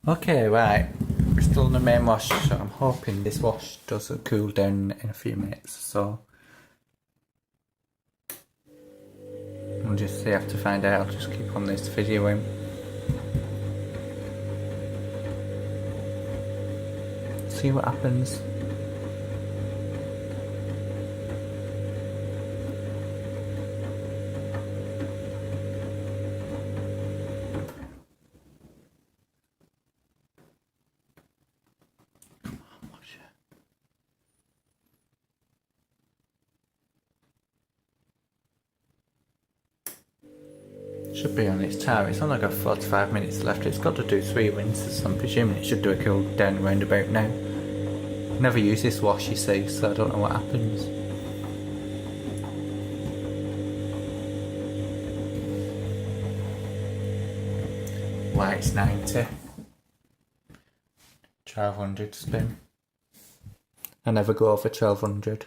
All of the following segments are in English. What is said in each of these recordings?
Okay, right. We're still in the main wash, so I'm hoping this wash does cool down in a few minutes. So we'll just have to find out. I'll just keep on this videoing. See what happens. Should be on its time. It's only got 45 minutes left. It's got to do 3 rinses, so I'm presuming it should do a cool down round about now. Never use this wash, you see, so I don't know what happens. White's 90. 1200 spin. I never go over 1200.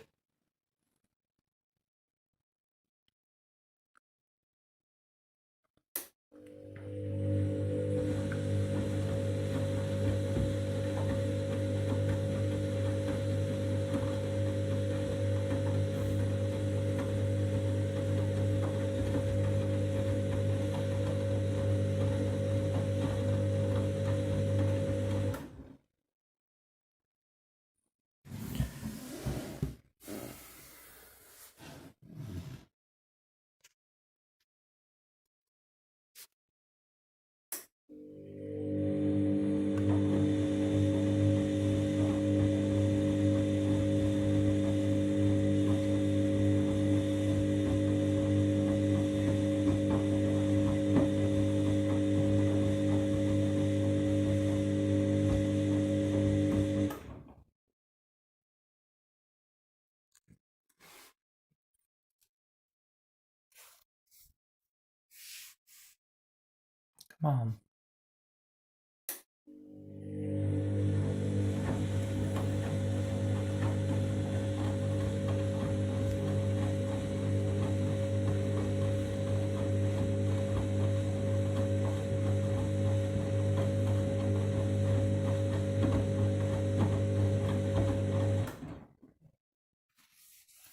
Come on.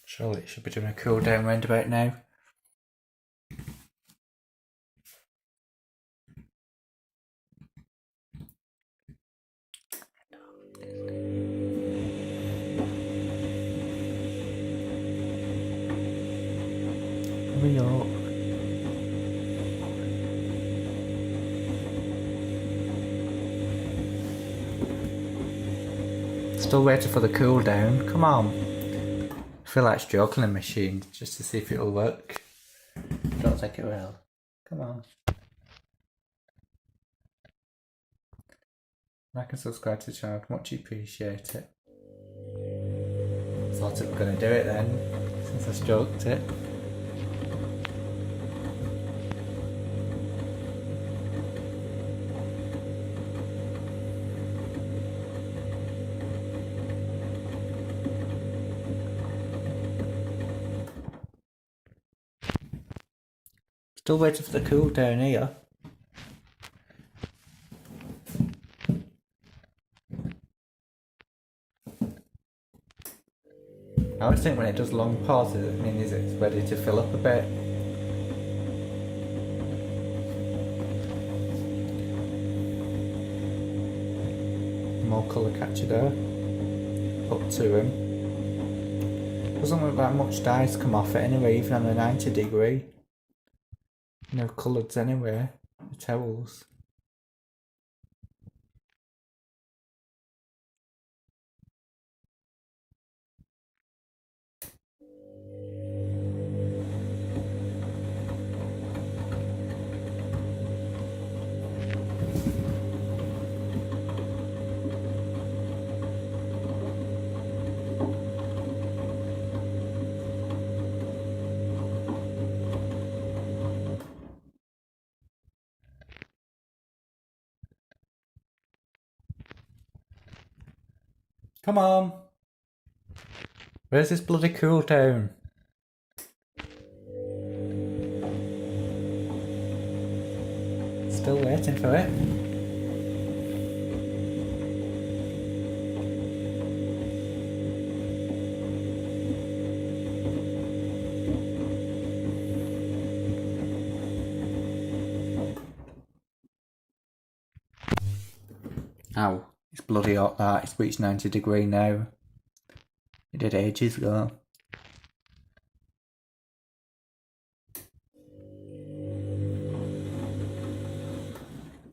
Surely it should be doing a cool down round about now. Hurry up. Still waiting for the cool down. Come on. I feel like stroking the machine just to see if it'll work. Don't think it will. Come on. Like and subscribe to the channel, much appreciate it. Thought it was going to do it then, since I stroked it. Still waiting for the cool down here. I always think when it does long pauses, it means it's ready to fill up a bit. More colour catcher there. Up to him. Doesn't look like much dye's come off it anyway, even on a 90°. No colours anyway, the towels. Come on! Where's this bloody cool down? Still waiting for it. Ow, it's bloody hot that, it's reached 90 degrees now. It did ages ago.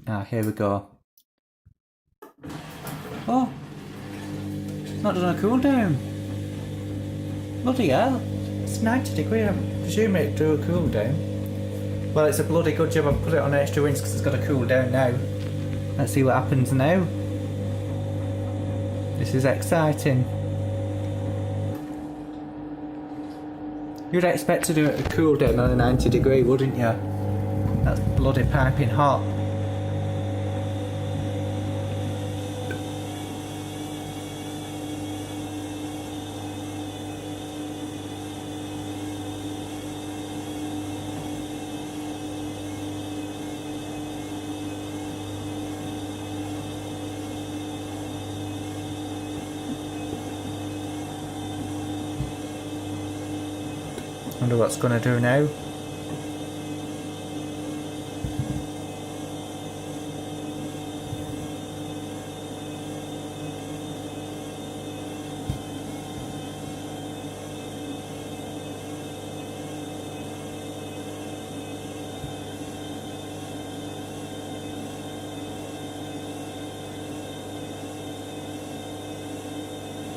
Ah, here we go. Oh! It's not done a cooldown. Bloody hell. It's 90 degrees, I'm presuming it'd do a cooldown. Well, it's a bloody good job I've put it on extra wins because it's got a cooldown now. Let's see what happens now. This is exciting. You'd expect to do it a cooldown on a 90 degree, wouldn't you? That's bloody piping hot. Wonder what's gonna do now.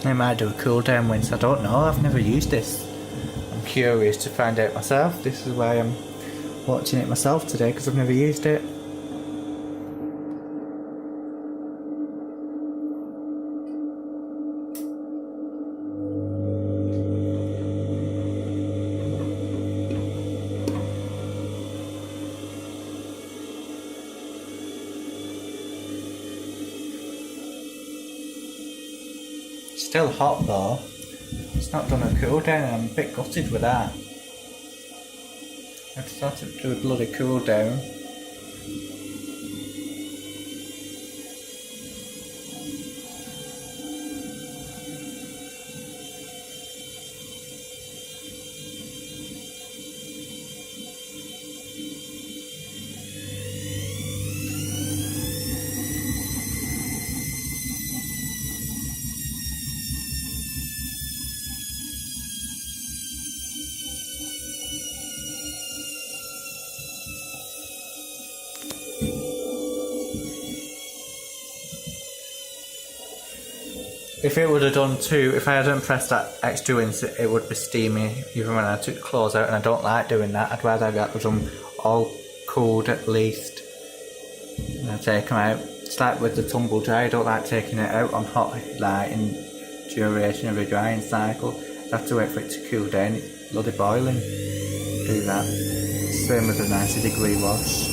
It might do a cooldown once, I don't know, I've never used this. I'm curious to find out myself. This is why I'm watching it myself today, because I've never used it. Still hot though. It's not done a cooldown and I'm a bit gutted with that. I'd start to do a bloody cooldown. If it would have done two, if I hadn't pressed that extra wins, it would be steamy even when I took the claws out, and I don't like doing that. I'd rather have them all cooled at least. And I take them out. It's like with the tumble dry, I don't like taking it out on hot light in duration of a drying cycle. I have to wait for it to cool down. It's bloody boiling. Do that. Same with a 90 degree wash.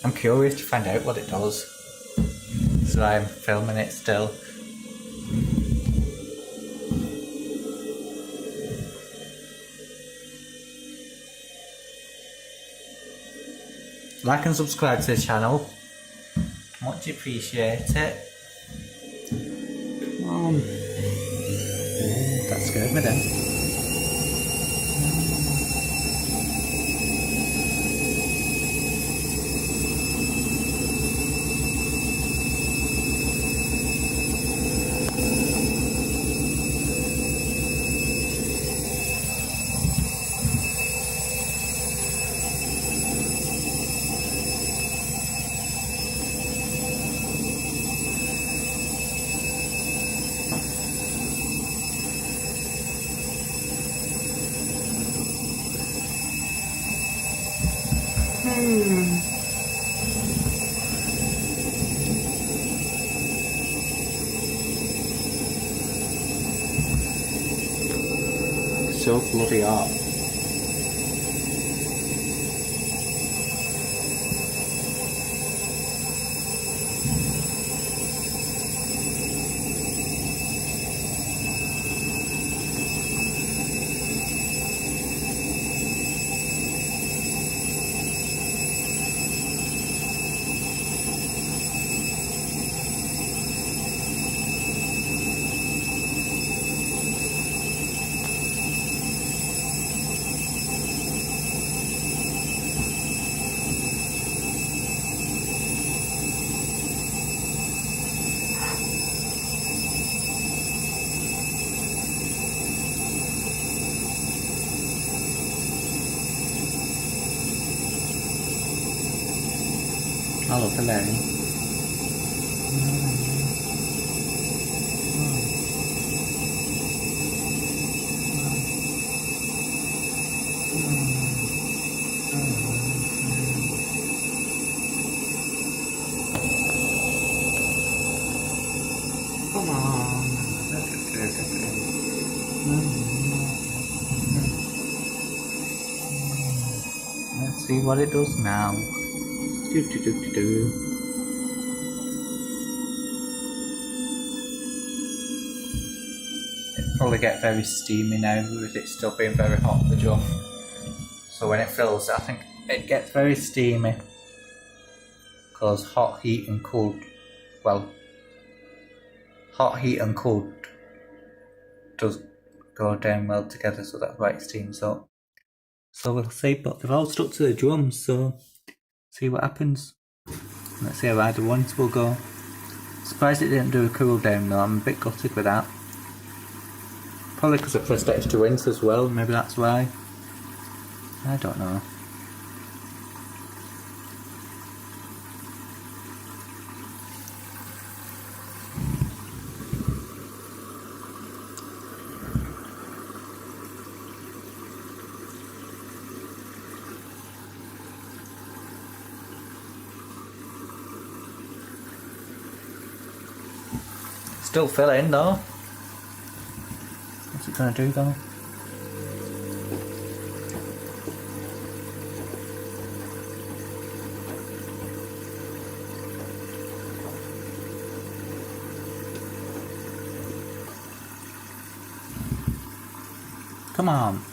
I'm curious to find out what it does, so I'm filming it still. Like and subscribe to the channel, much appreciate it. Come on. That scared me then. So bloody hot. I love the lane. Come on. Let's see what it does now. Do do do do do. It'll probably get very steamy now with it still being very hot, the drum. So when it fills, I think it gets very steamy. Because hot heat and cold does go down well together, so that's why it steams up. So we'll see, but they've all stuck to the drums, so see what happens. Let's see how either ones will go. Surprised it didn't do a cool down though, I'm a bit gutted with that. Probably because I pressed extra winds as well, maybe that's why. I don't know. Still filling though. What's it gonna do though? Come on.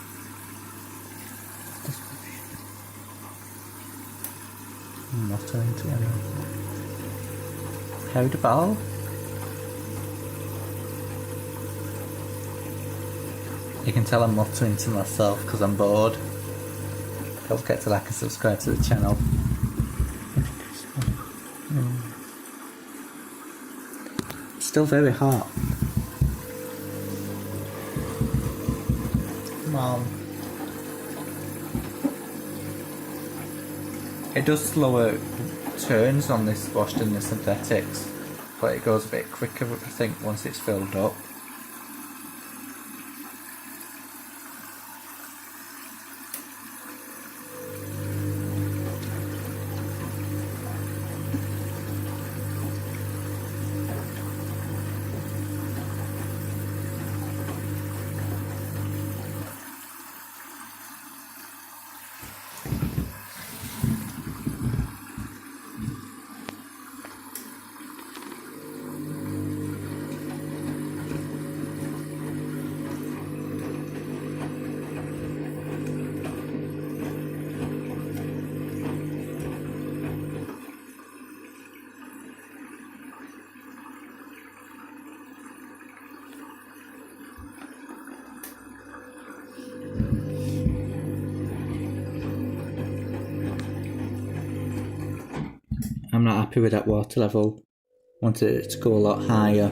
Not turning to anyone. How the ball? You can tell I'm muttering to myself because I'm bored. Don't forget to like and subscribe to the channel. It's still very hot. Come on. It does slower turns on this wash than the synthetics, but it goes a bit quicker I think once it's filled up. I'm not happy with that water level. Wanted it to go a lot higher.